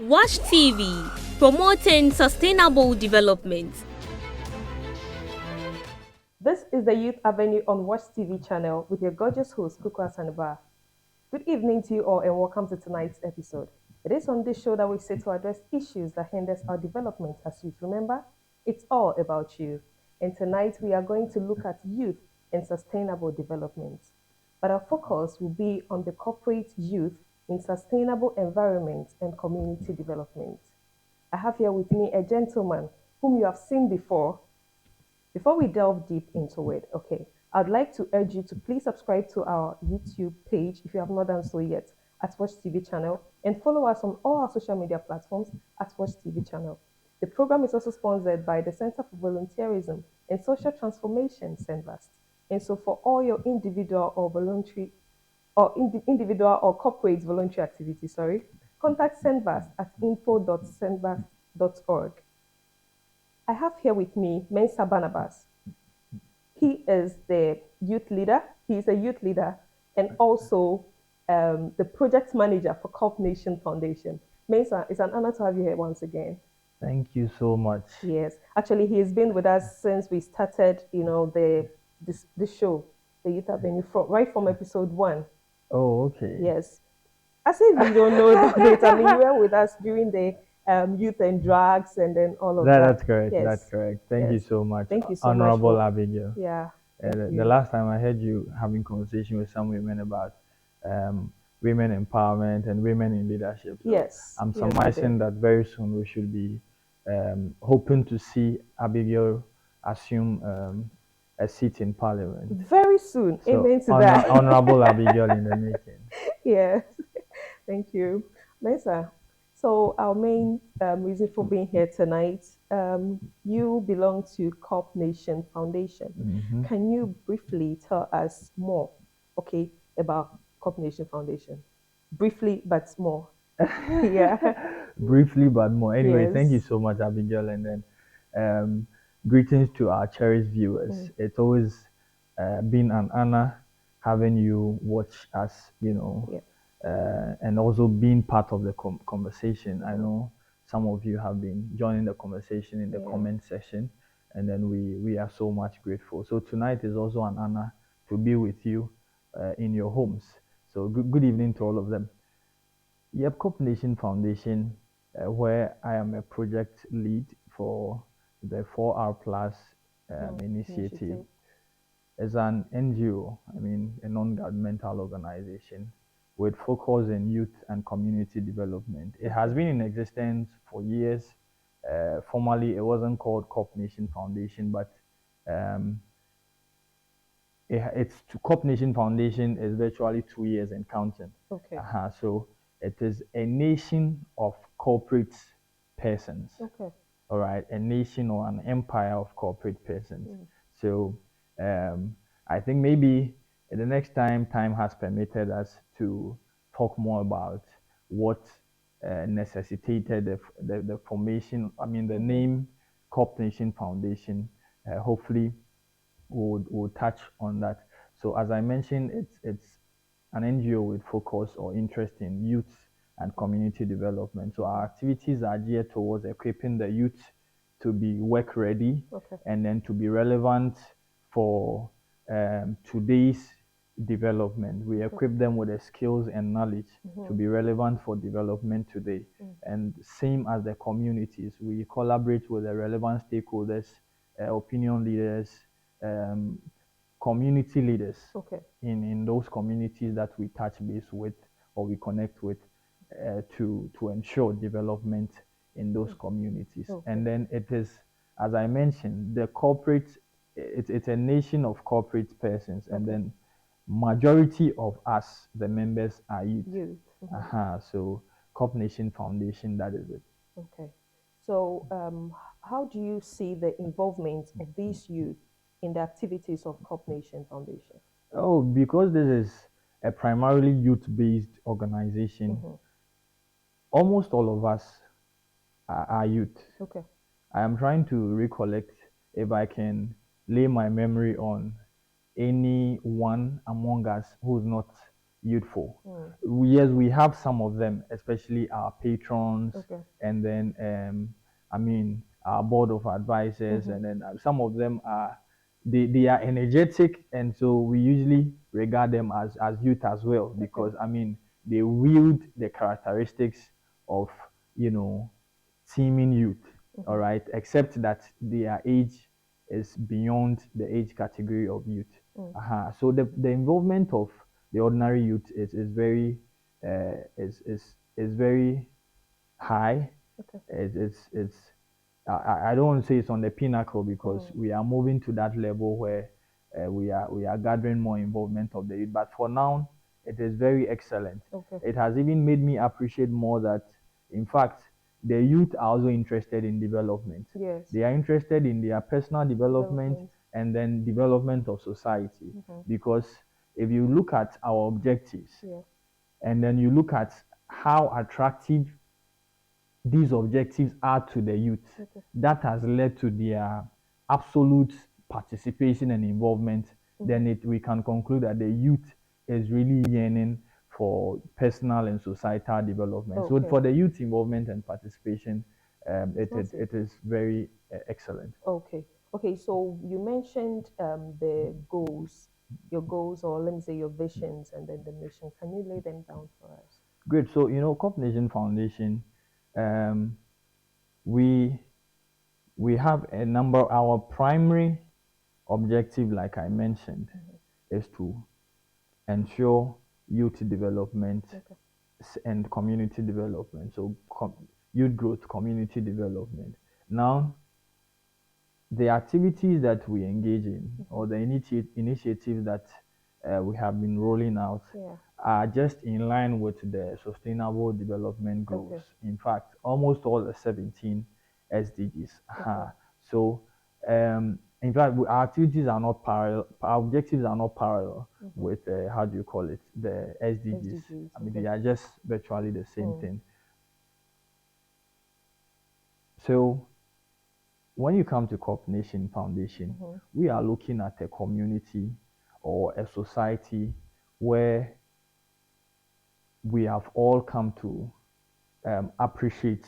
Watch TV, promoting sustainable development. This is the Youth Avenue on Watch TV channel with your gorgeous host, 𝐂𝐦𝐻𝐫. Good evening to you all and welcome to tonight's episode. It is on this show that we sit to address issues that hinders our development as youth. Remember, it's all about you. And tonight we are going to look at youth and sustainable development. But our focus will be on the corporate youth in sustainable environment and community development. I have here with me a gentleman whom you have seen before. Before we delve deep into it, I'd like to urge you to please subscribe to our YouTube page if you have not done so yet at Watch TV channel, and follow us on all our social media platforms at Watch TV channel. The program is also sponsored by the Center for Volunteerism and Social Transformation, CENVAST. And so for all your individual or corporate voluntary activities, contact CENVAST at info.cenvast.org. I have here with me Mensah Barnabas. He is the youth leader. He is a youth leader and also the project manager for CorpNation Foundation. Mensah, it's an honor to have you here once again. Thank you so much. Yes, actually, he has been with us since we started, this show, the Youth Avenue, right from episode 1. Oh, okay. Yes. As if you don't know about it, I mean, you were with us during the youth and drugs and then all of that. That's correct. Yes. That's correct. Thank you so much. Thank you so Honorable much. Abigail. Yeah. The last time I heard you having conversation with some women about women empowerment and women in leadership. So yes. I'm surmising that very soon we should be hoping to see Abigail assume a seat in Parliament. Very soon. So amen to that. Honorable Abigail in the making. Yes. Thank you. Mensah. So our main reason for being here tonight, you belong to CorpNation Foundation. Mm-hmm. Can you briefly tell us more, about CorpNation Foundation? Briefly, but more. Yeah. Briefly, but more. Anyway, yes. Thank you so much, Abigail. And then greetings to our cherished viewers. Mm. It's always been an honor having you watch us, Yeah. And also being part of the conversation. I know some of you have been joining the conversation in the comment section, and then we are so much grateful. So tonight is also an honor to be with you in your homes. So good evening to all of them. Yep, CorpNation Foundation, where I am a project lead for the 4R Plus initiative. Is an NGO, a non-governmental organization with focus in youth and community development. It has been in existence for years. Formerly, it wasn't called CorpNation Foundation, but CorpNation Foundation is virtually 2 years and counting. Okay. So it is a nation of corporate persons. Okay. All right, a nation or an empire of corporate persons. Mm. So I think maybe the next time has permitted us to talk more about what necessitated the formation, the name CorpNation Foundation. Hopefully we'll touch on that. So as I mentioned, it's an NGO with focus or interest in youth and community development. So our activities are geared towards equipping the youth to be work ready, and then to be relevant for today's development. We equip them with the skills and knowledge to be relevant for development today. And same as the communities, we collaborate with the relevant stakeholders, opinion leaders, community leaders in those communities that we touch base with or we connect with to ensure development in those communities. And then it is, as I mentioned, the corporate, it's a nation of corporate persons, and then majority of us, the members, are youth. So CorpNation Foundation, that is it. Okay. So how do you see the involvement of these youth in the activities of CorpNation Foundation? Oh, because this is a primarily youth-based organization, almost all of us are youth. Okay. I am trying to recollect if I can lay my memory on anyone among us who's not youthful. Yes, we have some of them, especially our patrons, Okay. and then I mean our board of advisors, and then some of them are they are energetic, and so we usually regard them as youth as well, because I mean they wield the characteristics of, you know, teeming youth. All right, except that their age is beyond the age category of youth. So the involvement of the ordinary youth is very is very high. Okay. It's I don't want to say it's on the pinnacle, because we are moving to that level where we are gathering more involvement of the youth. But for now, it is very excellent. Okay. It has even made me appreciate more that, in fact, the youth are also interested in development. Yes. They are interested in their personal development and then development of society. Because if you look at our objectives, and then you look at how attractive these objectives are to the youth, that has led to their absolute participation and involvement, then we can conclude that the youth is really yearning for personal and societal development. So for the youth involvement and participation, it is very excellent. Okay. Okay. So you mentioned the goals, your goals, or let me say your visions, and then the mission. Can you lay them down for us? Great. So, you know, CorpNation Foundation, we have a number. Our primary objective, like I mentioned, is to ensure youth development and community development. So youth growth, community development. Now, the activities that we engage in, or the initiatives that we have been rolling out, are just in line with the Sustainable Development Goals. In fact, almost all the 17 SDGs. So, in fact, our activities are not parallel. Our objectives are not parallel with how do you call it, the SDGs. I mean, they are just virtually the same thing. So, when you come to CorpNation Foundation, we are looking at a community or a society where we have all come to appreciate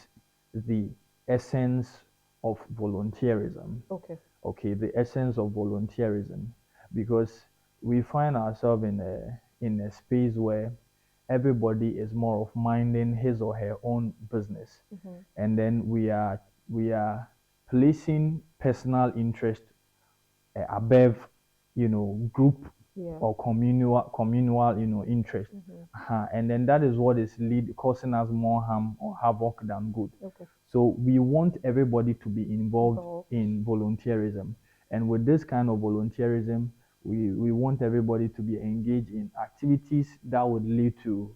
the essence of volunteerism. Okay, the essence of volunteerism, because we find ourselves in a space where everybody is more of minding his or her own business, and then we are placing personal interest above, you know, group or communal, you know, interest. And then that is what is causing us more harm or havoc than good. So we want everybody to be involved in volunteerism, and with this kind of volunteerism, we want everybody to be engaged in activities that would lead to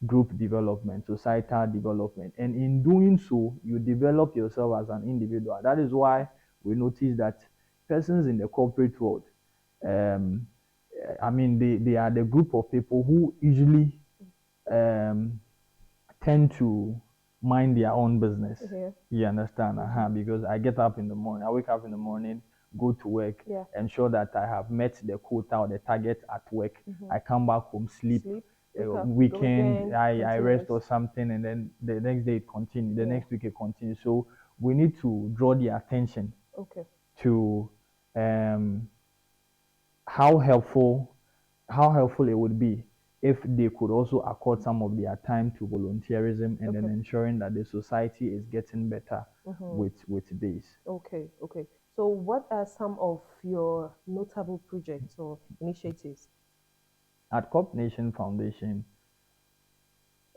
group development, societal development. And in doing so, you develop yourself as an individual. That is why we notice that persons in the corporate world, I mean, they are the group of people who usually tend to mind their own business. You understand? Because I get up in the morning, I wake up in the morning, go to work, ensure that I have met the quota or the target at work. I come back home, sleep. Weekend, I rest or something, and then the next day it continues. The next week it continues. So we need to draw the attention to how helpful it would be if they could also accord some of their time to volunteerism, and then ensuring that the society is getting better with this. Okay. So what are some of your notable projects or initiatives? At CorpNation Foundation,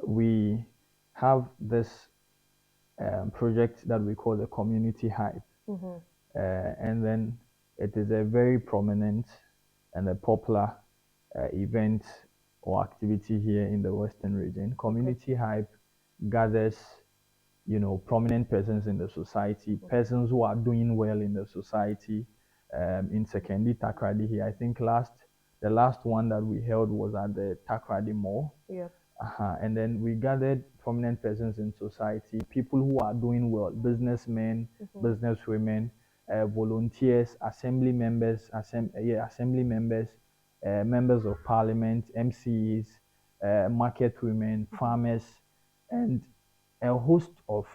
we have this project that we call the Community Hive. And then it is a very prominent and a popular event or activity here in the Western region. Community Hive gathers, you know, prominent persons in the society, persons who are doing well in the society, in Sekondi, Takoradi here. I think the last one that we held was at the Takoradi Mall. And then we gathered prominent persons in society, people who are doing well, businessmen, businesswomen, volunteers, assembly members, members of parliament, MCs, market women, farmers, and a host of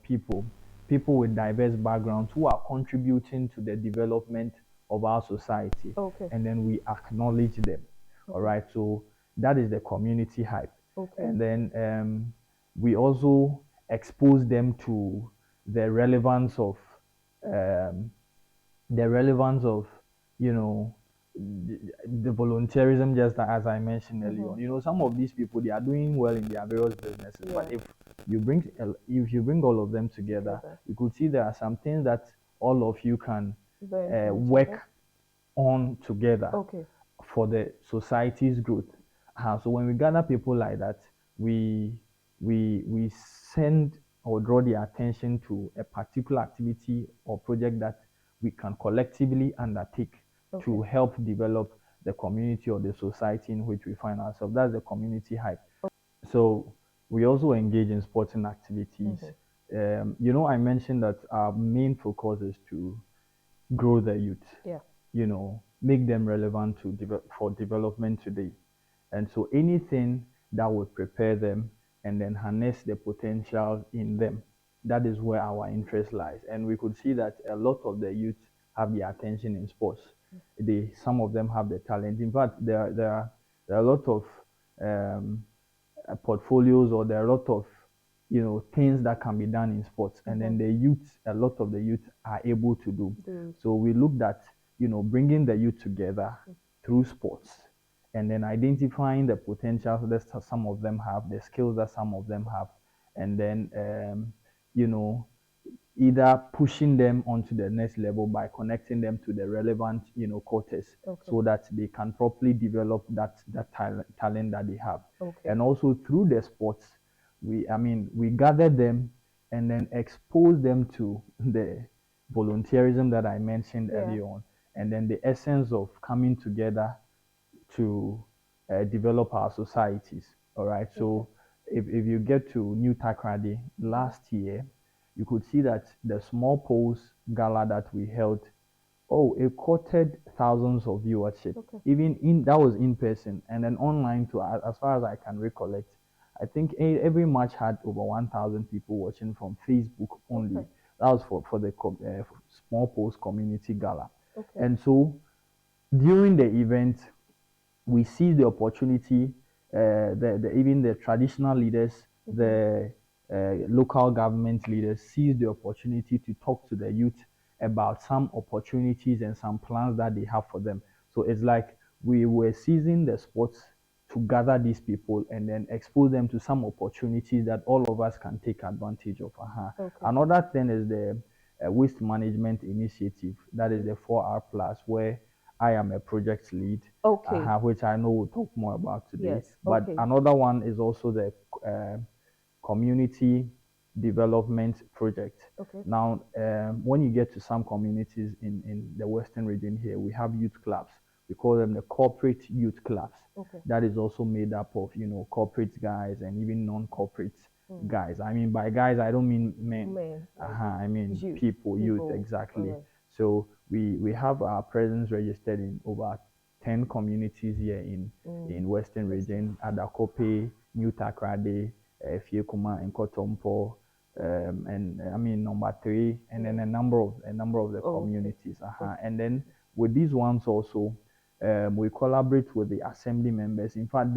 people with diverse backgrounds who are contributing to the development of our society, Okay. and then we acknowledge them. All right, so that is the community hype. Okay. And then we also expose them to the relevance of um, the relevance of you know the volunteerism, just as I mentioned earlier on. Some of these people, they are doing well in their various businesses, but if you bring all of them together, you could see there are some things that all of you can work on together Okay. for the society's growth. So when we gather people like that, we send or draw their attention to a particular activity or project that we can collectively undertake to help develop the community or the society in which we find ourselves. That's the community hype. So we also engage in sporting activities. I mentioned that our main focus is to grow the youth. Yeah. Make them relevant for development today. And so anything that would prepare them and then harness the potential in them, that is where our interest lies. And we could see that a lot of the youth have the attention in sports. Some of them have the talent. In fact, there are a lot of portfolios, or there are a lot of things that can be done in sports, and then a lot of the youth are able to do. So we looked at bringing the youth together through sports, and then identifying the potential that some of them have, the skills that some of them have, and then either pushing them onto the next level by connecting them to the relevant quarters, so that they can properly develop that talent that they have. And also through the sports, we gather them and then expose them to the volunteerism that I mentioned earlier on, and then the essence of coming together to develop our societies. All right, so if you get to New Takoradi last year, you could see that the small polls gala that we held, it quoted thousands of viewership. Even that was in person, and then online too. As far as I can recollect, I think every match had over 1,000 people watching from Facebook only. That was for the small polls community gala. And so during the event, we seized the opportunity. Even the traditional leaders, the local government leaders seized the opportunity to talk to the youth about some opportunities and some plans that they have for them. So it's like we were seizing the sports to gather these people and then expose them to some opportunities that all of us can take advantage of. Another thing is the waste management initiative, that is the 4R plus, where I am a project lead, which I know we'll talk more about today. But another one is also the community development project. Now, when you get to some communities in the Western region here, we have youth clubs. We call them the corporate youth clubs. That is also made up of, corporate guys and even non-corporate guys. I mean, by guys, I don't mean men. I mean people, youth, exactly. So we have our presence registered in over 10 communities here in Western region: Adakope, New Takoradi, Fiekuma, and Kotompo, and number 3, and then a number of the communities. And then with these ones also, we collaborate with the assembly members. In fact,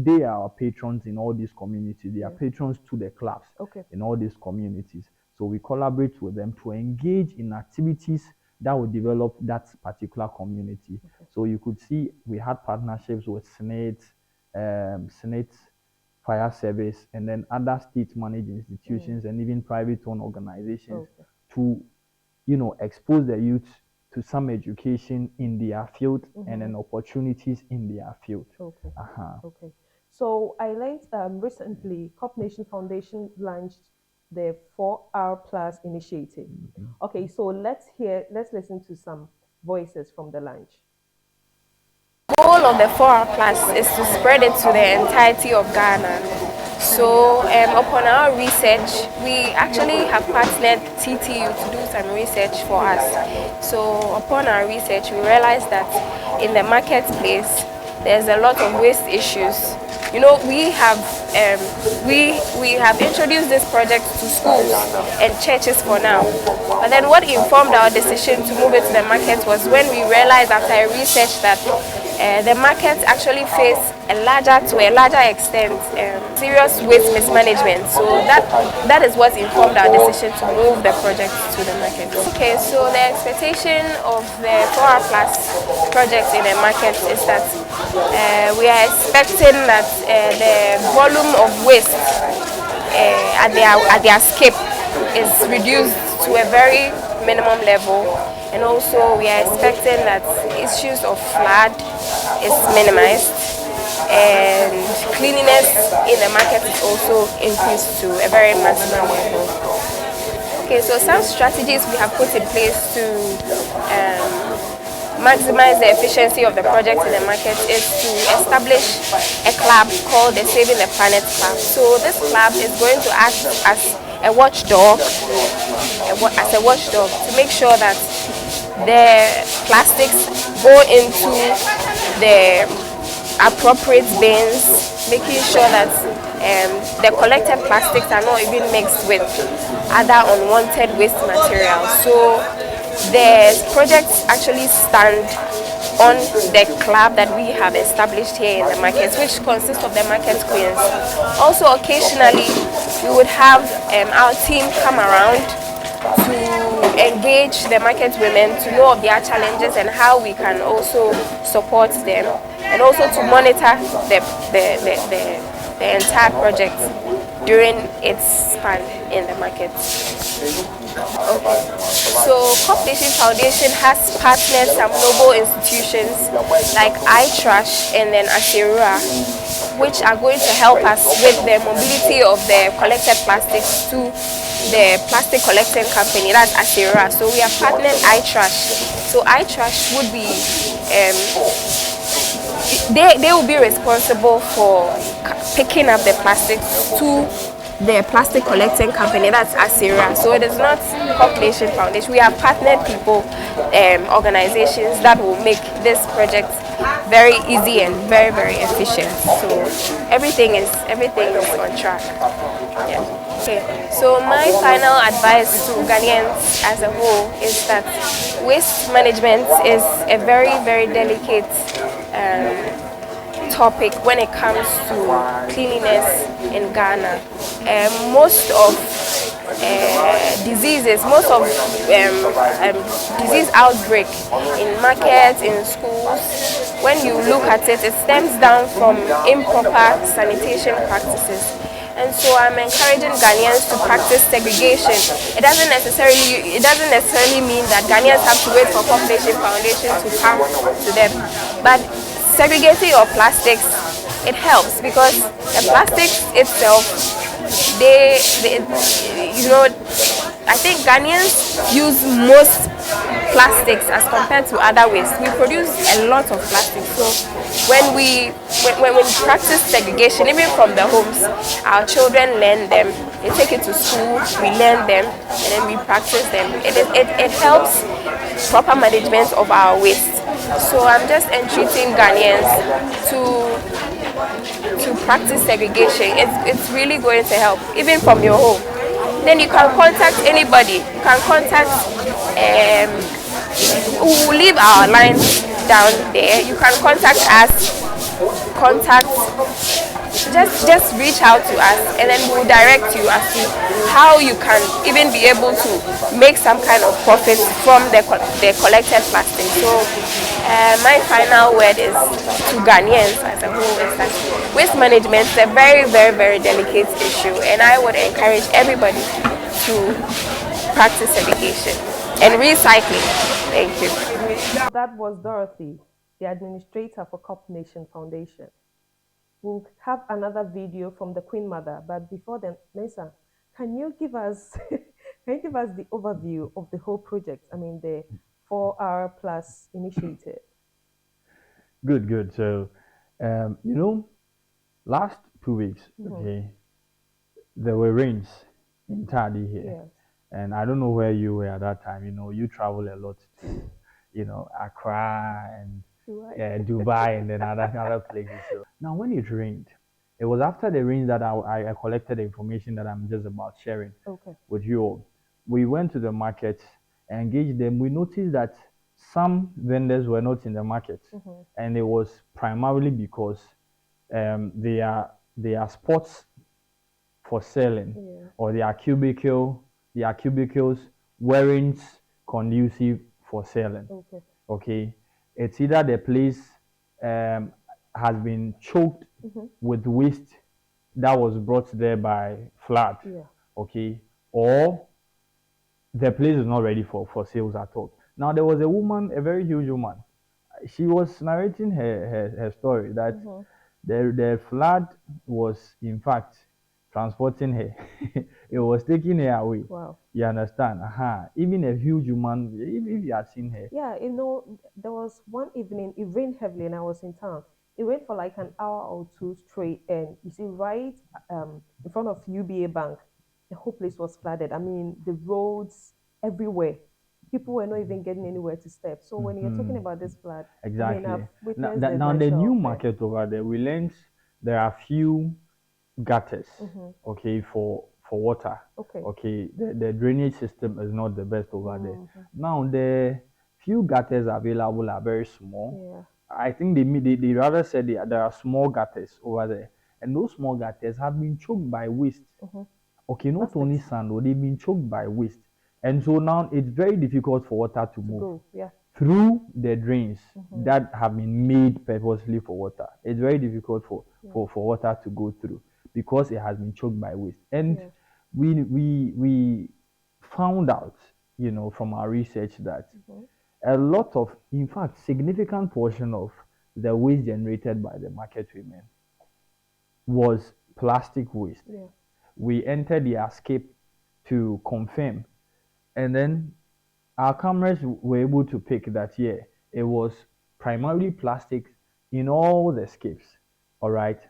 they are our patrons in all these communities. They are patrons to the clubs in all these communities. So we collaborate with them to engage in activities that will develop that particular community. So you could see we had partnerships with SNET, Fire Service, and then other state-managed institutions and even private-owned organizations to, expose the youth to some education in their field and then opportunities in their field. So I learned recently CorpNation Foundation launched the 4R Plus initiative. So let's listen to some voices from the launch. The goal of the 4R Plus is to spread it to the entirety of Ghana. So upon our research, we actually have partnered TTU to do some research for us. So upon our research, we realized that in the marketplace, there's a lot of waste issues we have introduced this project to schools and churches for now. But then what informed our decision to move it to the market was when we realized after a research that the markets actually face to a larger extent serious waste mismanagement. So that is what informed our decision to move the project to the market. Okay, so the expectation of the 4R Plus project in the market is that we are expecting that the volume of waste at their scape is reduced to a very minimum level, and also we are expecting that issues of flood is minimized and cleanliness in the market is also increased to a very maximum level. Okay, so some strategies we have put in place to maximize the efficiency of the project in the market is to establish a club called the Saving the Planet Club. So this club is going to act as a watchdog, to make sure that the plastics go into the appropriate bins, making sure that the collected plastics are not even mixed with other unwanted waste materials. So the projects actually stand on the club that we have established here in the market, which consists of the market queens. Also, occasionally we would have our team come around to engage the market women to know of their challenges and how we can also support them, and also to monitor the entire project during its span in the market. Okay. So CorpNation Foundation has partnered some global institutions like iTrash and then ASERUA, which are going to help us with the mobility of the collected plastics to the plastic collecting company, that's ASERUA. So we have partnered iTrash. So iTrash would be they will be responsible for picking up the plastics to the plastic collecting company, that's ASERUA. So it is not CorpNation Foundation. We have partnered people, organizations that will make this project very easy and very, very efficient. So everything is on track. Yeah. Okay. So my final advice to Ghanaians as a whole is that waste management is a very, very delicate topic when it comes to cleanliness in Ghana. Most of disease outbreak in markets, in schools, when you look at it, it stems down from improper sanitation practices. And so I'm encouraging Ghanaians to practice segregation. It doesn't necessarily mean that Ghanaians have to wait for CorpNation Foundation to come to them, but segregating your plastics, it helps, because the plastics itself, I think Ghanaians use most plastics as compared to other waste. We produce a lot of plastic. So when we practice segregation, even from the homes, our children learn them. They take it to school, we learn them, and then we practice them. It helps proper management of our waste. So I'm just entreating Ghanaians to practice segregation. It's really going to help, even from your home. Then you can contact anybody. You can contact, we will leave our lines down there. You can contact us, just reach out to us, and then we'll direct you as to how you can even be able to make some kind of profit from the collected plastic. So my final word is to Ghanaians as a whole is that waste management is a very, very, very delicate issue, and I would encourage everybody to practice segregation and recycling. Thank you. That was Dorothy, the administrator for CorpNation Foundation. We'll have another video from the Queen Mother, but before then, Mesa, can you give us the overview of the whole project? I mean, the 4R Plus initiative. Good. So, last 2 weeks, okay, there were rains in Tadi here. Yes. And I don't know where you were at that time. You travel a lot to, Accra and Dubai and then other places. So now when it rained, It was after the rains that I collected the information that I'm just about sharing with you all. We went to the market and engaged them. We noticed that some vendors were not in the market, and it was primarily because they are spots for selling, or they are cubicles weren't conducive for selling. Okay, it's either the place has been choked with waste that was brought there by flood, okay, or the place is not ready for sales at all. Now there was a woman, a very huge woman. She was narrating her story that the flood was in fact transporting her. It was taking her away. Wow. You understand? Even a huge woman, if you had seen her. Yeah, there was one evening, it rained heavily and I was in town. It rained for like an hour or two straight, and you see, right in front of UBA Bank, the whole place was flooded. I mean, the roads everywhere. People were not even getting anywhere to step. So when you're talking about this flood, exactly. I mean, Now the new market over there, we learned there are few gutters, okay, for water. Okay, the drainage system is not the best over there. Now the few gutters available are very small. I think they rather said there are small gutters over there, and those small gutters have been choked by waste. Okay, not only sand, they've been choked by waste, and so now it's very difficult for water to move through the drains that have been made purposely for water. It's very difficult for water to go through because it has been choked by waste. And we found out, from our research that a lot of, in fact, significant portion of the waste generated by the market women was plastic waste. We entered the escape to confirm, and then our cameras were able to pick that it was primarily plastic in all the escapes. All right.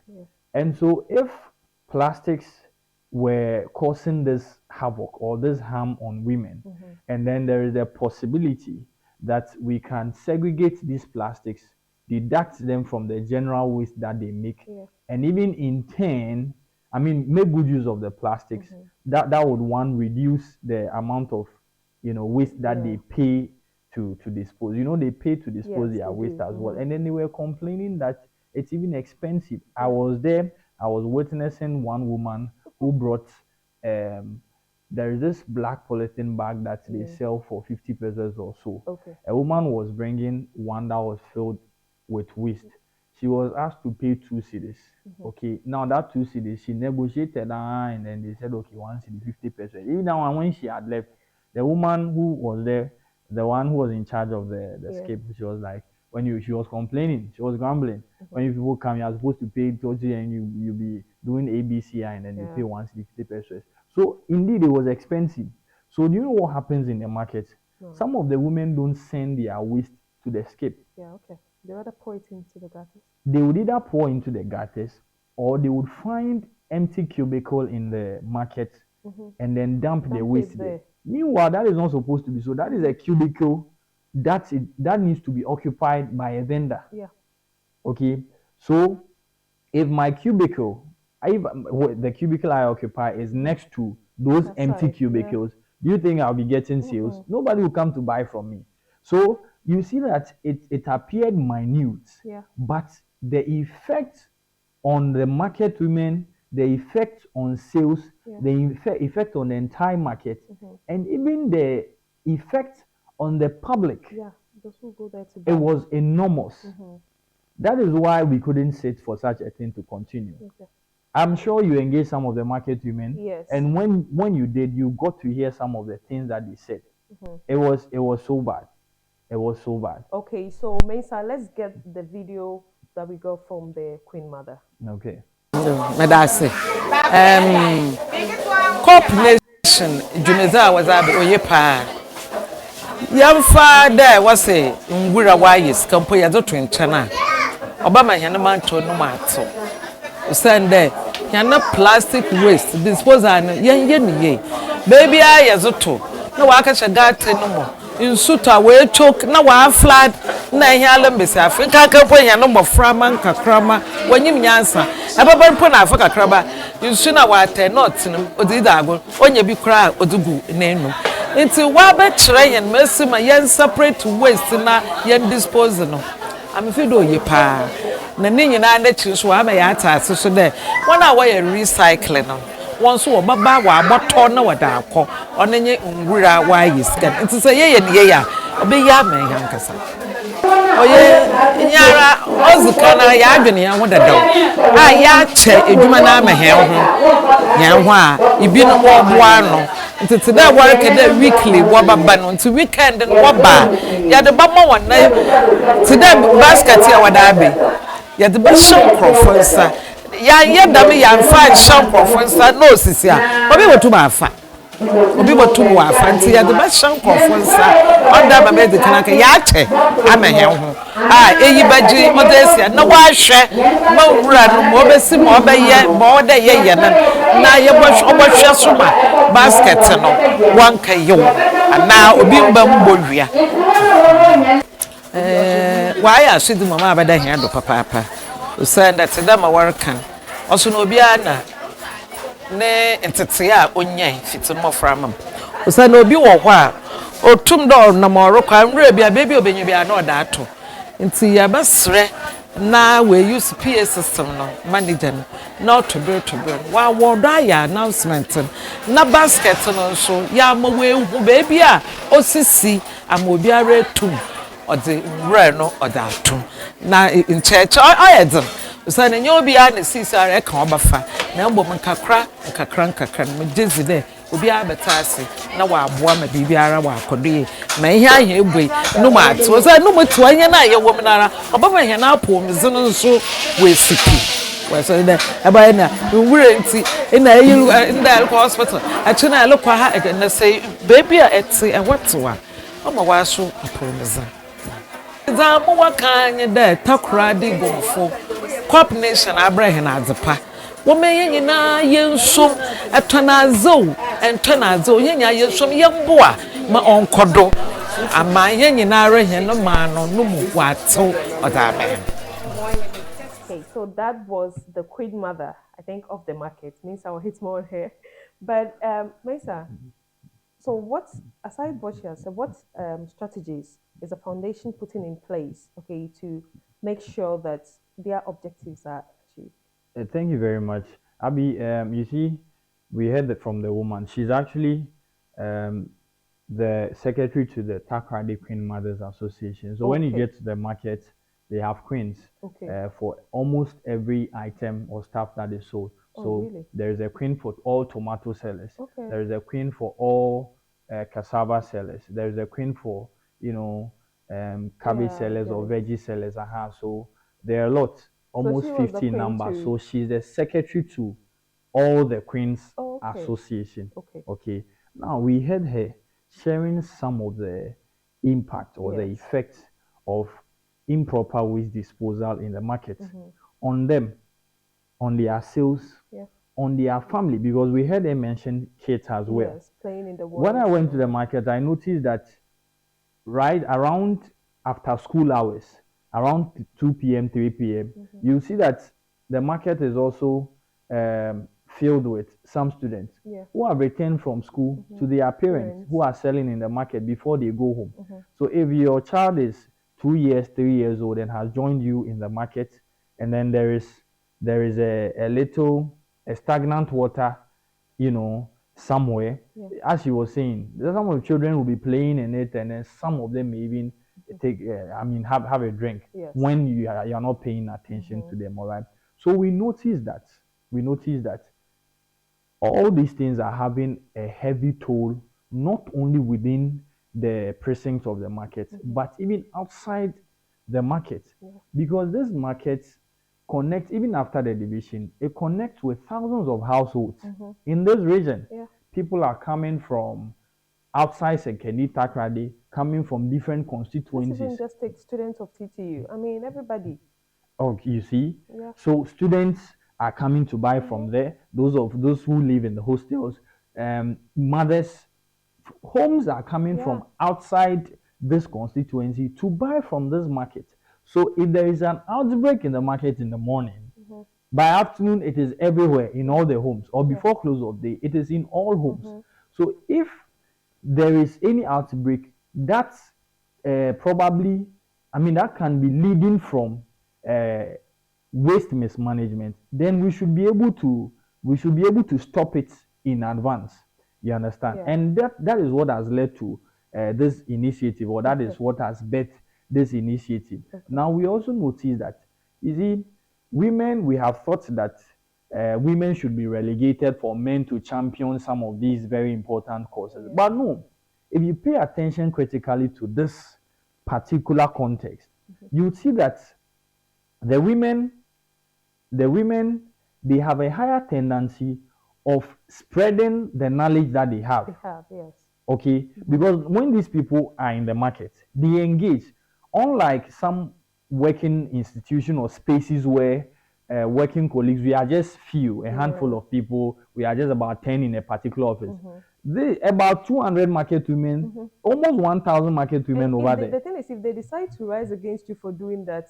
And so if plastics were causing this havoc or this harm on women, and then there is a possibility that we can segregate these plastics, deduct them from the general waste that they make, and even in turn, I mean, make good use of the plastics, that would reduce the amount of waste that they pay to dispose. They pay to dispose their waste as well. And then they were complaining that it's even expensive. I was there, I was witnessing one woman who brought there is this black polythene bag that they sell for 50 pesos or so. A woman was bringing one that was filled with waste. She was asked to pay 2 cedis. Okay, now that 2 cedis, she negotiated, and then they said, okay, 1 cedi, 50 pesos. Even now, when she had left, the woman who was there, the one who was in charge of the escape, she was like, she was complaining, she was grumbling. When you people come, you're supposed to pay 30 and you be doing ABCI, and then you pay 1 cedi, 50 pesos. So indeed, it was expensive. So do you know what happens in the market? Some of the women don't send their waste to the escape. They rather pour it into the gutters. They would either pour into the gutters, or they would find empty cubicle in the market and then dump the waste there. Meanwhile, that is not supposed to be so. That is a cubicle that needs to be occupied by a vendor. Okay. So if my cubicle, the cubicle I occupy is next to those empty cubicles, do you think I'll be getting sales? Nobody will come to buy from me. So you see that it appeared minute, but the effect on the market women, the effect on sales, the effect on the entire market, and even the effect on the public, those who go there to buy, it was enormous. That is why we couldn't sit for such a thing to continue. I'm sure you engaged some of the market women, and when you did, you got to hear some of the things that they said. It was so bad. It was so bad. Okay, so Mensa, let's get the video that we got from the Queen Mother. Okay. Medase. CorpNation 𝐩𝐸𝐧𝐠 𝐂𝐨𝐦𝐦 Young father was a 𝐂𝐸𝐴𝐦𝐦𝐮 𝐂𝐸𝐴𝐦𝐦 Obama Hanaman to no matter. Send there. Yana plastic waste disposal yen baby I as a to no waka shagate no more in suta we choke na wa flood na ehia lembesi Afrika ka po ehia no moframa nkakrama wanyim nyansa ebaba mpo na Afrika kraba yusu na wate not nim odi dago onye bi kra odugu nenu nti wa be kire yen mesima yen separate waste na yen dispose no amfido ye pa na ni nyina na kire so ama ya atase so de wona wa ye recycling no won so baba wa aboto na wada akọ onenye nwura wa yiskan nti se ye ne ya obe ya me yankasa oye nyara ozukana ya adwene ya ho dadaw a ya che edwuma na amahe ho nya ho a ibi no mo boa no nti te da work da weekly wo baba no nti weekend no wo ba ya de ba mo wona te da basket ya wada abe ya de ba show crofensa ya yedam ya mfa show crofensa no sisi a obi wotu ba afa obi wotu wa afa nti ya de ba show crofensa onda ba me de kanaka ya che amahe ho eyi baji odesia na wa hwe ma wura no mo besi mo obeye mo de ye na ye bohwe soma basket no wanka yo na obi mba mbowia wa ya sidi mama abada hia do papa usanda tedama warkan oso no obi ana ne entete a onyan fitimo framam usanda obi wo hɔ a otum do na mo rokwa nwura bia bebi obenyu bia na oda ato nti ya basre na we use PA system no manager no na to do wa wodo ya announcement na basket no so ya ma we hu baby a osisi amobi are tum ode nwura no oda atum na in church oyedem so na nyobi a na sisi are ka obafa na mbom nkakra me jezi de obi abetase na wa aboa ma bibiara wa akodoe ma ihe ahia egbe no ma to so no mutu anya na ye wom nara obaba hia na apo mzino nso we siki we so de aba na nwure nti na ayi nda hospital achi na lokwa ha na say baby a eti e watoa o ma wa so apo mza za mo wa kan de Takoradi gomfo CorpNation Abraham Azepa women nyina yensom etonazo entonazo nyanya yensom yemboa ma onkodo ama nyina arehye no ma no mu wato odamen. Okay, so that was the queen mother, I think, of the market. Means I will hit more on her. But Mesa, so what, aside what she has said, what strategies is the foundation putting in place, okay, to make sure that their objectives are achieved? Thank you very much, Abby. You see, we heard that from the woman. She's actually the secretary to the Takoradi Queen Mothers Association. So when you get to the market, they have queens for almost every item or stuff that is sold. So really? There is a queen for all tomato sellers. There is a queen for all cassava sellers. There is a queen for cabbage sellers or veggie sellers. So there are a lot. Almost 15 numbers. So she's the secretary to all the Queens Association. Okay. Now we heard her sharing some of the impact or the effects of improper waste disposal in the market on them, on their sales, on their family, because we heard her mention kids as well. Yes, playing in the world. When I went to the market, I noticed that right around after school hours, around 2 p.m., 3 p.m., you see that the market is also filled with some students who have returned from school to their parents who are selling in the market before they go home. So if your child is 2 years, 3 years old and has joined you in the market, and then there is a little stagnant water, somewhere, as you were saying, some of the children will be playing in it, and then some of them may even take have a drink when you're not paying attention to them. All right, so we notice that all these things are having a heavy toll, not only within the precincts of the market, but even outside the market, because this market connects, even after the division, it connects with thousands of households in this region. People are coming from outside Sekedi, Takoradi, coming from different constituencies. Even just take students of TTU. I mean, everybody. Oh, you see? So students are coming to buy from there. Those who live in the hostels, mothers, homes are coming from outside this constituency to buy from this market. So if there is an outbreak in the market in the morning, by afternoon it is everywhere in all the homes, or before close of day, it is in all homes. So if there is any outbreak, that's probably, I mean, that can be leading from waste mismanagement. Then we should be able to stop it in advance. You understand? And that is what has led to this initiative, or that is what has birthed this initiative. Now we also notice that, you see, women, we have thought that women should be relegated for men to champion some of these very important causes. But no, if you pay attention critically to this particular context, you see that the women, they have a higher tendency of spreading the knowledge that they have. Yes. Okay, because when these people are in the market, they engage. Unlike some working institution or spaces where working colleagues, we are just few, a handful of people, we are just about 10 in a particular office. They about 200 market women, almost 1,000 market women over there. The thing is, if they decide to rise against you for doing that,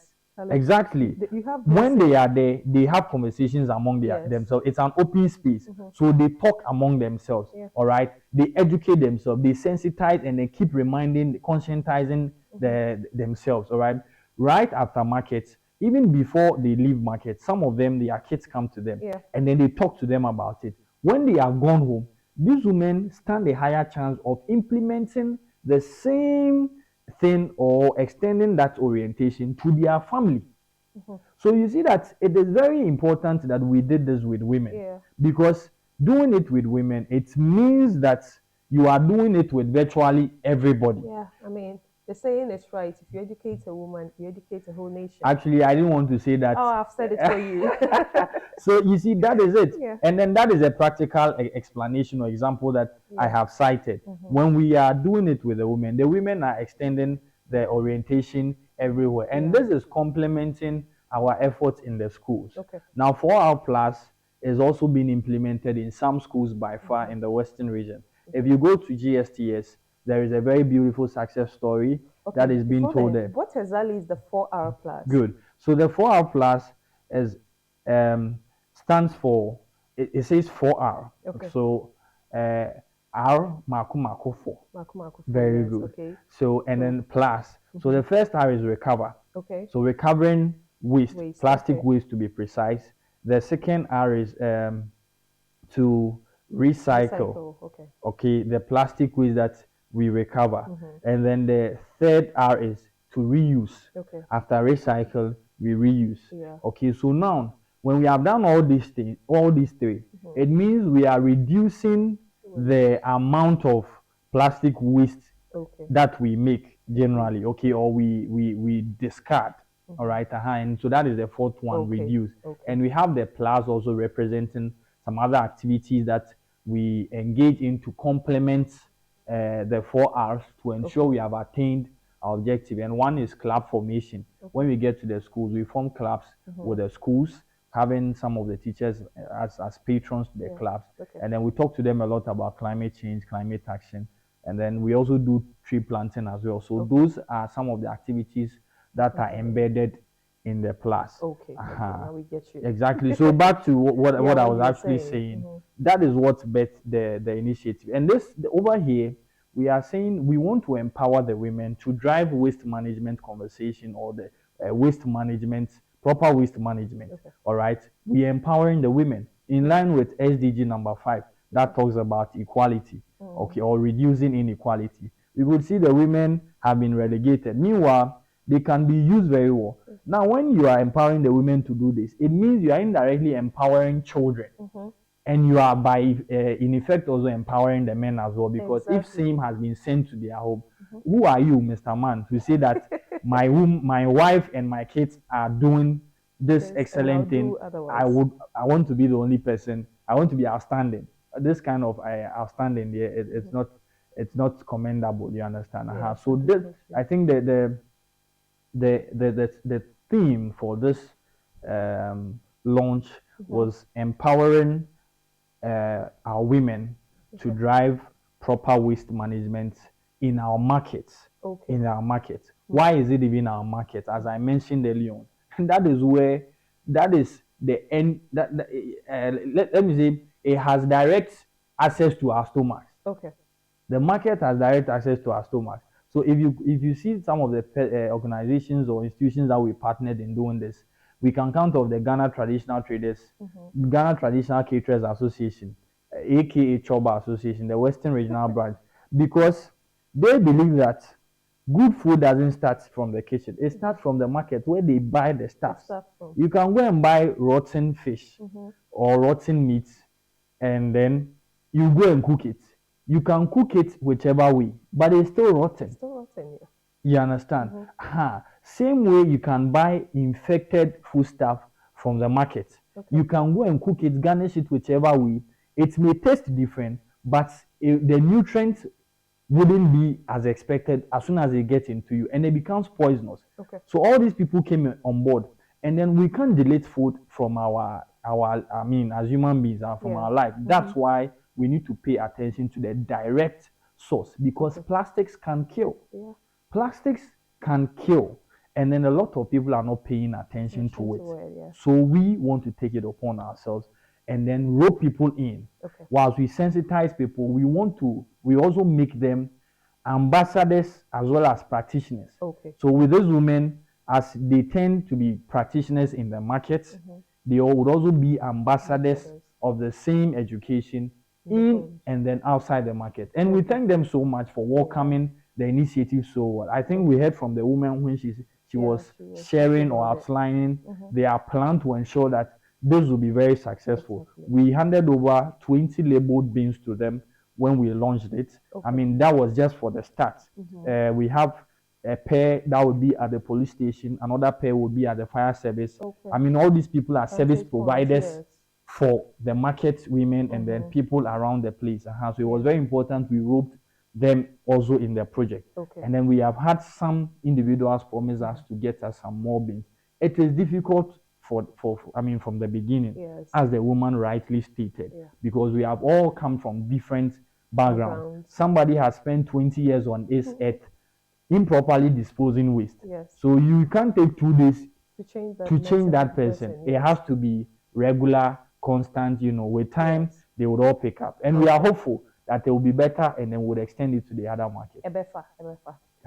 exactly, you have when they are there, they have conversations among themselves. It's an open space, so they talk among themselves. All right, they educate themselves, they sensitize, and they keep reminding, conscientizing themselves. All right, right after markets, even before they leave market, some of them, their kids come to them, and then they talk to them about it. When they are gone home, these women stand a higher chance of implementing the same thing or extending that orientation to their family. So you see that it is very important that we did this with women, because doing it with women, it means that you are doing it with virtually everybody. I mean, the saying is right. If you educate a woman, you educate a whole nation. Actually, I didn't want to say that. Oh, I've said it for you. So you see, that is it. And then that is a practical explanation or example that I have cited. When we are doing it with the women are extending their orientation everywhere. And this is complementing our efforts in the schools. Now, 4-hour plus is also being implemented in some schools by far in the Western region. If you go to GSTS, there is a very beautiful success story that is being told there. What exactly is the 4-hour plus? Good. So the 4-hour plus is stands for, it says 4 hour. So R Maku 4. Very good. So and then plus. So the first R is recover. So recovering waste, plastic waste to be precise. The second R is to recycle. The plastic waste that we recover. And then the third R is to reuse. After recycle, we reuse. So now when we have done all these things, all these three, it means we are reducing the amount of plastic waste that we make generally, or we discard. All right, and so that is the fourth one, reduce. And we have the plus also representing some other activities that we engage in to complement the 4 hours to ensure we have attained our objective. And one is club formation. When we get to the schools, we form clubs with the schools, having some of the teachers as patrons to the clubs. And then we talk to them a lot about climate change, climate action. And then we also do tree planting as well. So those are some of the activities that are embedded in the plus. Now we get you. Exactly. So back to what I was actually saying. That is what bet the initiative. And over here, we are saying we want to empower the women to drive waste management conversation, or the waste management, proper waste management. All right. We are empowering the women in line with SDG number 5 that talks about equality, or reducing inequality. We would see the women have been relegated. Meanwhile, they can be used very well. Now, when you are empowering the women to do this, it means you are indirectly empowering children. And you are by, in effect, also empowering the men as well. Because if same has been sent to their home, who are you, Mr. Man, to say that my wife and my kids are doing this excellent thing? I want to be the only person. I want to be outstanding. This kind of outstanding, it's not commendable. You understand? So this, I think that the theme for this launch was empowering our women to drive proper waste management in our markets. in our market. Why is it even our market? As I mentioned earlier on, and that is where that is the end. Let me say it has direct access to our stomachs. Okay. The market has direct access to our stomachs. So if you see some of the organizations or institutions that we partnered in doing this, we can count off the Ghana Traditional Traders, Ghana Traditional Caterers Association, aka CHOBA Association, the Western Regional Branch, because they believe that good food doesn't start from the kitchen. It starts from the market where they buy the stuff. You can go and buy rotten fish or rotten meat, and then you go and cook it. You can cook it whichever way, but it's still rotten. It's still rotten, yeah. You understand? Same way you can buy infected foodstuff from the market. You can go and cook it, garnish it whichever way. It may taste different, but the nutrients wouldn't be as expected as soon as they get into you, and it becomes poisonous. So all these people came on board, and then we can't delete food from our I mean, as human beings and from our life. That's why we need to pay attention to the direct source, because plastics can kill. Plastics can kill, and then a lot of people are not paying attention to it. So we want to take it upon ourselves and then rope people in. Whilst we sensitize people, we also make them ambassadors as well as practitioners. So with those women, as they tend to be practitioners in the market, they would also be ambassadors of the same education in and then outside the market. And we thank them so much for welcoming the initiative so well. I think we heard from the woman when she was sharing or outlining their plan to ensure that this will be very successful. We handed over 20 labeled bins to them when we launched it. I mean, that was just for the start. We have a pair that would be at the police station, another pair would be at the fire service. I mean, all these people are service providers for the market women and then people around the place. So it was very important we roped them also in the project. And then we have had some individuals promise us to get us some more bins. It is difficult from the beginning, as the woman rightly stated, because we have all come from different backgrounds. Somebody has spent 20 years on this earth improperly disposing waste. So you can't take 2 days to change that person. It has to be regular, constant, with time, they would all pick up. And we are hopeful that it will be better and then we'll extend it to the other market.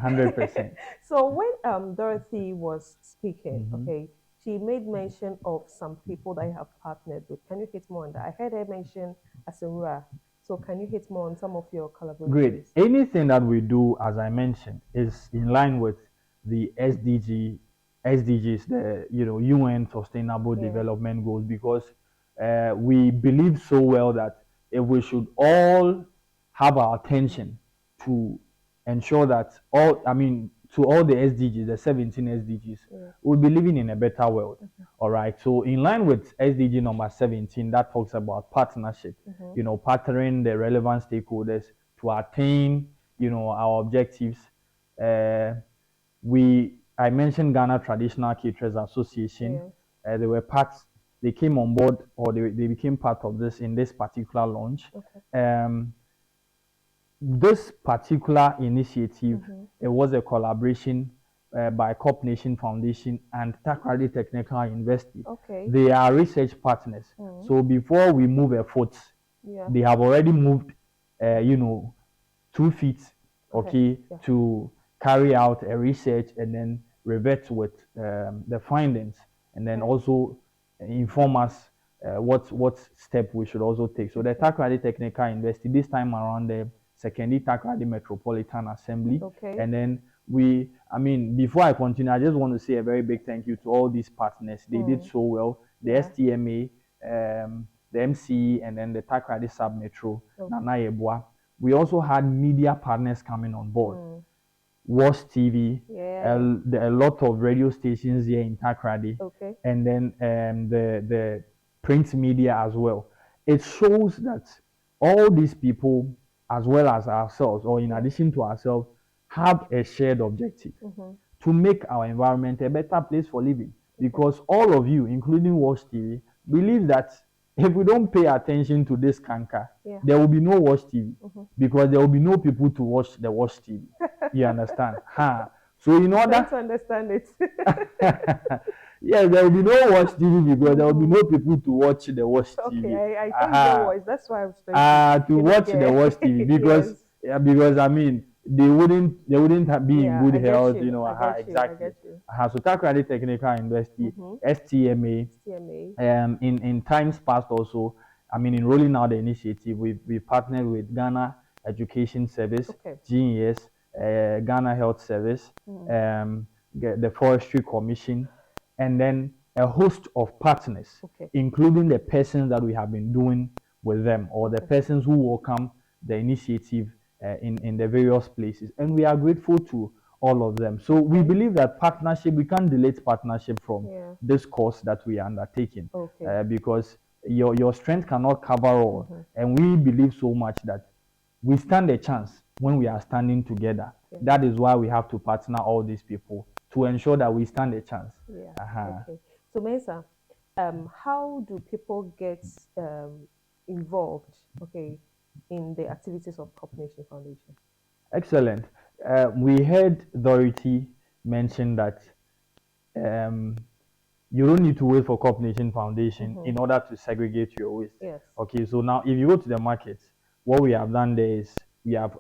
100%. So when Dorothy was speaking, she made mention of some people that you have partnered with. Can you hit more on that? I heard her mention Aserua. So can you hit more on some of your collaborations? Great. Anything that we do, as I mentioned, is in line with the SDGs, the UN Sustainable Development Goals, because we believe so well that if we should all have our attention to ensure that to all the SDGs, the 17 SDGs, we'll be living in a better world. All right. So in line with SDG number 17, that talks about partnership, partnering the relevant stakeholders to attain, our objectives. I mentioned Ghana Traditional Caterers Association. They came on board, or they became part of this in this particular launch. This particular initiative, it was a collaboration by CorpNation Foundation and Takoradi Technical University. They are research partners. So before we move a foot, they have already moved, 2 feet, to carry out a research and then revert with the findings, and then also inform us what step we should also take. So the Takoradi Technical University, this time around the secondary Takoradi Metropolitan Assembly. And then before I continue, I just want to say a very big thank you to all these partners. They did so well. The STMA, the MCE, and then the Takoradi Sub Metro, Nana Yeboah. We also had media partners coming on board. WASH TV, a lot of radio stations here in Takoradi, and then the print media as well. It shows that all these people, as well as ourselves, or in addition to ourselves, have a shared objective to make our environment a better place for living. Because all of you, including WASH TV, believe that if we don't pay attention to this canker, there will be no WASH TV, because there will be no people to watch the WASH TV. You understand? So in Trying order to understand it. yes, there will be no watch TV because there will be no people to watch the watch TV. Okay, I thought there was. That's why I was trying To watch the watch TV because Yes. because I mean they wouldn't be in Yeah, good I get health, you. you know. I get you. I Exactly. get you. So Takoradi Technical University, STMA, CMA. in times past also, I mean, in rolling out the initiative, we partnered with Ghana Education Service, Okay. GES, Ghana Health Service, the Forestry Commission, and then a host of partners, Okay. including the persons that we have been doing with them, or the persons who welcome the initiative in the various places. And we are grateful to all of them. So we believe that partnership, we can't delete partnership from this course that we are undertaking, because your strength cannot cover all. And we believe so much that we stand a chance when we are standing together. That is why we have to partner all these people to ensure that we stand a chance. Okay. So Mensa, how do people get involved, in the activities of CorpNation Foundation? Excellent. We heard Dorothy mention that you don't need to wait for CorpNation Foundation in order to segregate your waste. Yes. Okay, so now if you go to the market, what we have done there is we have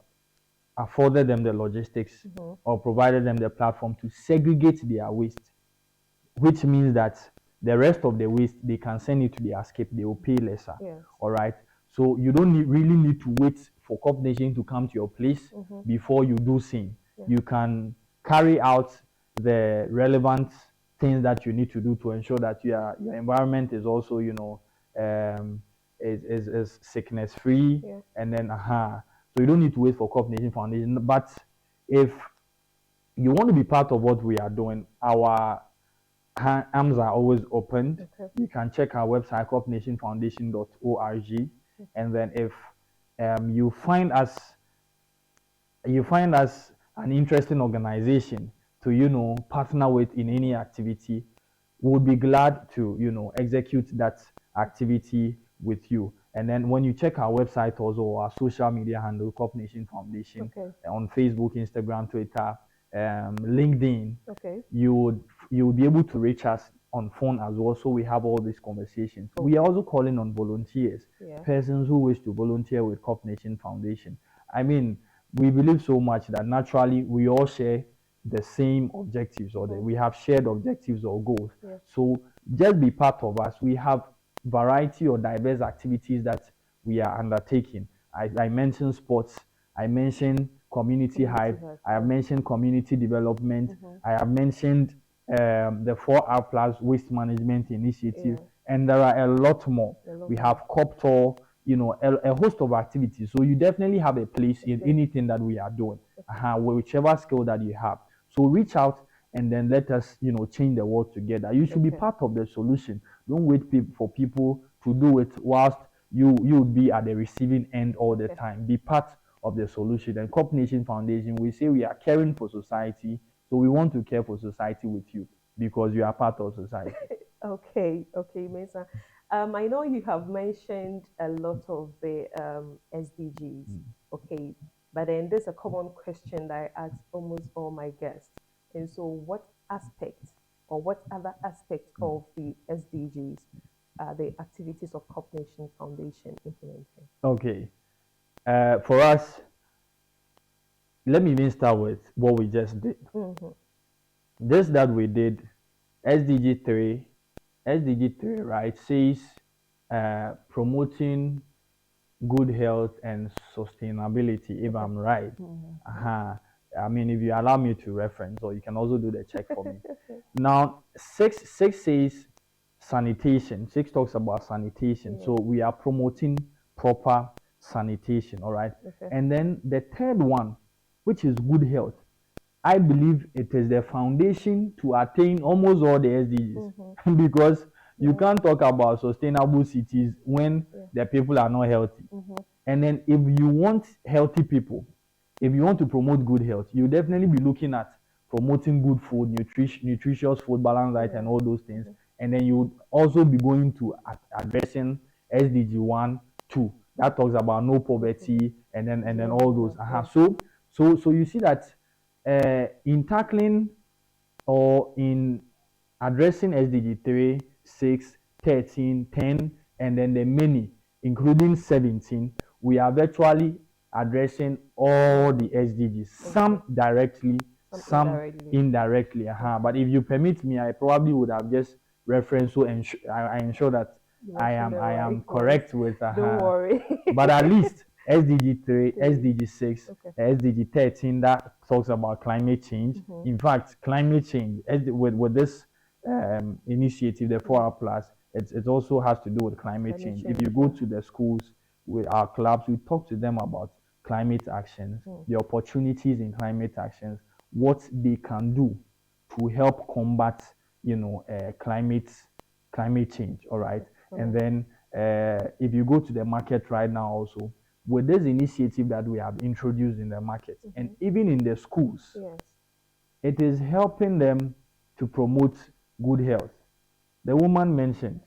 afforded them the logistics or provided them the platform to segregate their waste, which means that the rest of the waste they can send it to the escape, they will pay lesser. Yes. All right. So you don't really need to wait for CorpNation to come to your place before you do same. You can carry out the relevant things that you need to do to ensure that your environment is also, you know, is sickness free, and then so you don't need to wait for CorpNation Foundation. But if you want to be part of what we are doing, our arms are always open. You can check our website, corpnationfoundation.org, and then if you find us an interesting organization to, you know, partner with in any activity, we'll be glad to, you know, execute that activity with you. And then when you check our website also, our social media handle, CorpNation Foundation, on Facebook, Instagram, Twitter, LinkedIn, you would be able to reach us on phone as well. So we have all these conversations. We are also calling on volunteers, persons who wish to volunteer with CorpNation Foundation. I mean, we believe so much that naturally we all share the same objectives, or we have shared objectives or goals. So just be part of us. We have variety or diverse activities that we are undertaking. I mentioned sports, I mentioned community hype, I have mentioned community development, I have mentioned the 4R Plus Waste Management Initiative, and there are a lot more. We have Corp Tour, you know, a host of activities. So you definitely have a place in anything that we are doing, whichever skill that you have. So reach out and then let us, you know, change the world together. You should be part of the solution. Don't wait for people to do it whilst you would be at the receiving end all the time. Be part of the solution. And CorpNation Foundation, we say we are caring for society, so we want to care for society with you because you are part of society. Okay, Mesa. I know you have mentioned a lot of the SDGs, but then there's a common question that I ask almost all my guests. And so what aspects or what other aspects of the SDGs are the activities of CorpNation Foundation implementing? Okay. For us, let me even start with what we just did. This that we did, SDG 3, right, says promoting good health and sustainability, if I'm right. I mean, if you allow me to reference, or you can also do the check for me. Now, 6 says sanitation. 6 talks about sanitation. So we are promoting proper sanitation, all right? And then the third one, which is good health, I believe it is the foundation to attain almost all the SDGs because you can't talk about sustainable cities when the people are not healthy. And then if you want healthy people, if you want to promote good health, you definitely be looking at promoting good food, nutritious food, balanced diet, and all those things. And then you would also be going to addressing SDG 1, 2. That talks about no poverty, and then all those. So you see that in tackling or in addressing SDG 3, 6, 13, 10, and then the many, including 17, we are virtually addressing all the SDGs, some directly, some indirectly. But if you permit me, I probably would have just referenced so I ensure that I am correct with Don't worry. but at least SDG 3, SDG 6, SDG 13 that talks about climate change. In fact, climate change with this initiative, the 4R Plus, it also has to do with climate change. If you go to the schools with our clubs, we talk to them about climate actions, the opportunities in climate actions, what they can do to help combat, climate change. All right. And then if you go to the market right now also, with this initiative that we have introduced in the market and even in the schools, it is helping them to promote good health. The woman mentioned,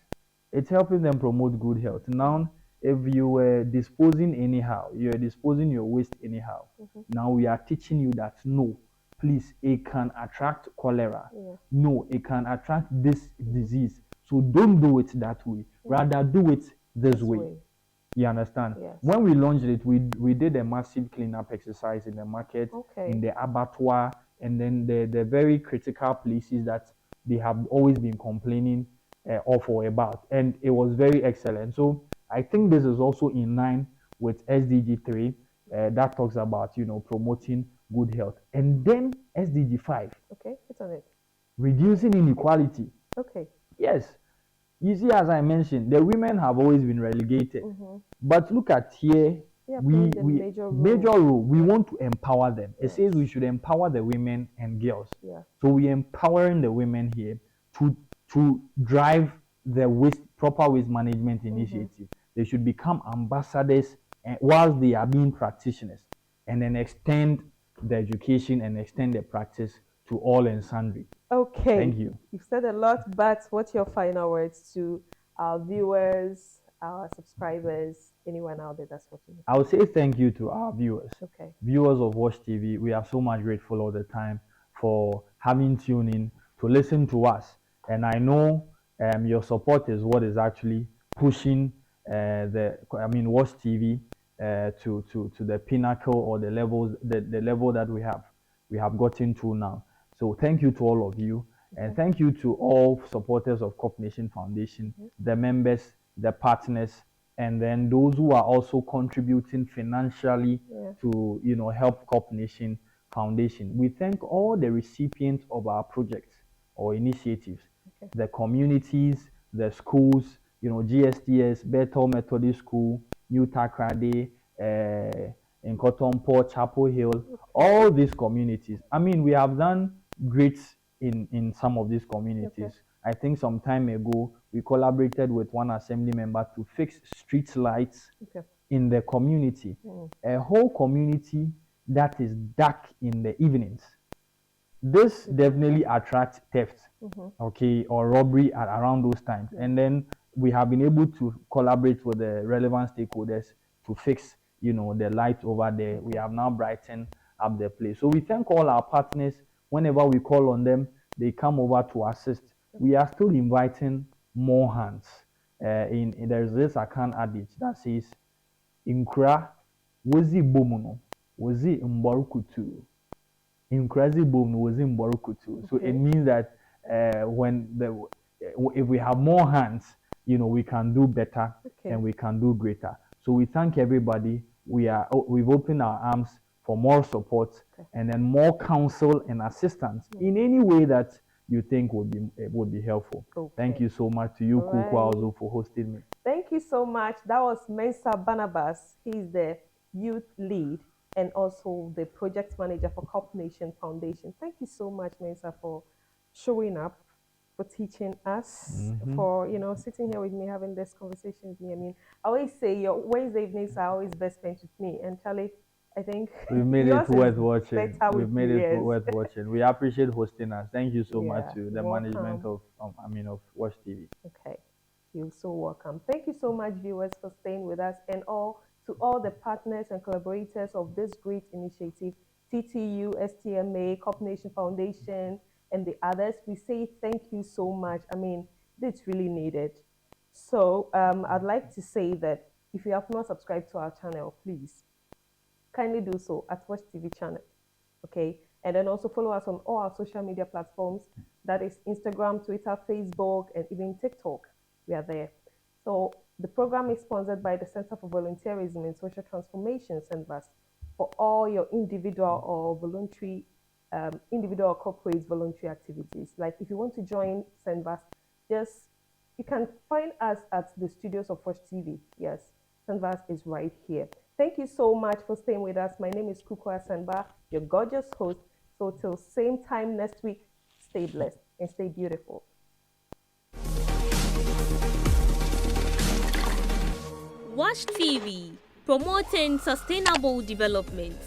it's helping them promote good health. Now, if you were disposing anyhow, you're disposing your waste anyhow, now we are teaching you that no, please, it can attract cholera. No, it can attract this disease. So don't do it that way. Rather do it this way. You understand? Yes. When we launched it, we did a massive cleanup exercise in the market, in the abattoir, and then the very critical places that they have always been complaining of or about. And it was very excellent. So I think this is also in line with SDG 3 that talks about, promoting good health. And then SDG 5. Okay, it's on it. Reducing inequality. Okay. Yes. You see, as I mentioned, the women have always been relegated. But look at here, we major role. We want to empower them. It says we should empower the women and girls. So we're empowering the women here to drive the proper waste management initiative. They should become ambassadors whilst they are being practitioners, and then extend the education and extend the practice to all and sundry. Okay. Thank you. You've said a lot, but what's your final words to our viewers, our subscribers, anyone out there that's watching? I would say thank you to our viewers. Okay. Viewers of Watch TV, we are so much grateful all the time for having tuned in to listen to us. And I know your support is what is actually pushing Watch TV to the pinnacle or the level that we have gotten to now. So thank you to all of you, and thank you to all supporters of CorpNation Foundation, the members, the partners, and then those who are also contributing financially to help CorpNation Foundation. We thank all the recipients of our projects or initiatives, the communities, the schools, GSTS, Bethel Methodist School, New Takoradi, in Kotompo, Chapel Hill, all these communities. I mean, we have done great in some of these communities. I think some time ago, we collaborated with one assembly member to fix street lights in the community. A whole community that is dark in the evenings. This definitely attracts theft, or robbery around those times. And then we have been able to collaborate with the relevant stakeholders to fix, the lights over there. We have now brightened up the place. So we thank all our partners. Whenever we call on them, they come over to assist. We are still inviting more hands. There's this account adage that says, "Inkra wozi bomuno wozi mborukutu." Incredible boom was in Borukutu. So it means that if we have more hands, we can do better and we can do greater. So we thank everybody. We've opened our arms for more support and then more counsel and assistance in any way that you think would be helpful. Thank you so much to you, 𝐂𝐦𝐩𝐿, for hosting me. Thank you so much. That was Mensah Barnabas. He's the youth lead and also the project manager for CorpNation Foundation. Thank you so much, Mensah, for showing up, for teaching us, for sitting here with me, having this conversation with me. I mean, I always say your Wednesday evenings are always best spent with me. And Charlie, I think we've made it worth watching. We've made it worth watching. We appreciate hosting us. Thank you so much to the management of Watch TV. Okay, you're so welcome. Thank you so much, viewers, for staying with us, and to all the partners and collaborators of this great initiative. TTU, STMA, CorpNation Foundation, and the others. We say thank you so much. I mean, it's really needed. So I'd like to say that if you have not subscribed to our channel, please kindly do so at Watch TV channel. Okay, and then also follow us on all our social media platforms. That is Instagram, Twitter, Facebook, and even TikTok. We are there. So the program is sponsored by the Center for Volunteerism and Social Transformation, CENVAS, for all your individual or voluntary, individual or corporate voluntary activities. Like if you want to join CENVAS, you can find us at the studios of Watch TV. Yes, CENVAS is right here. Thank you so much for staying with us. My name is 𝐶𝐬𝐦𝐻𝐿, your gorgeous host. So till same time next week, stay blessed and stay beautiful. Watch TV, promoting sustainable development.